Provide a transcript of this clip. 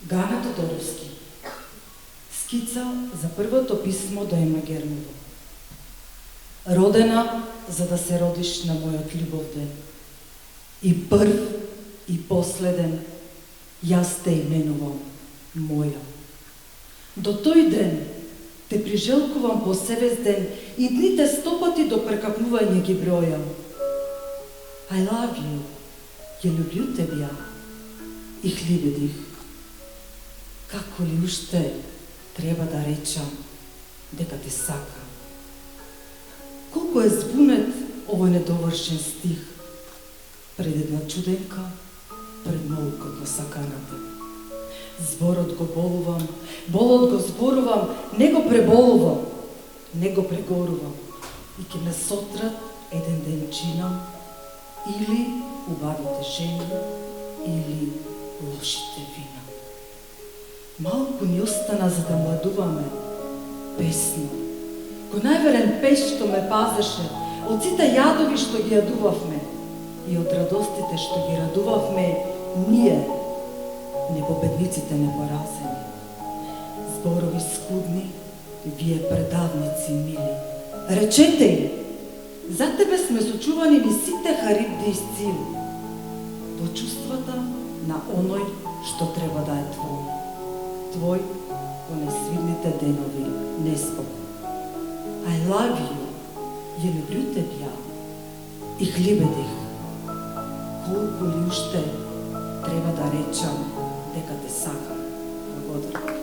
Гана Тодоровски. Скица за првото писмо до Ема Гермова. Родена за да се родиш на мојот љубов ден. И прв и последен јас те именувам моја. До тој ден те прижелкувам посевестен и дните стопати до прекапнување ги бројам. I love you, ја љубил те ја, и хлибедих. Како ли уште треба да речам дека те сакам? Колку е збунет овој недовршен стих пред една чуденка, пред наукот на саканата. Зборот го болувам, болот го зборувам, не го преболувам, не го прегорувам. И ке ме сотрат еден ден чинам, или убавите жени, или лошите вина. Малку ни остана за да младуваме, песна, кој најверен пеш што ме пазеше, од сите јадови што ги јадувавме и од радостите што ги радувавме ние, непобедниците непоразени. Зборови скудни, вие предавници мили. Речете им, за тебе сме сочувани ни сите харибди из цил, во чувствата на оној што треба да е твој. Твој во несвидните денови неспокој. I love you, ја љубил те ја, и хлибедих. Колку ли уште треба да речам дека те сакам. Благодарам.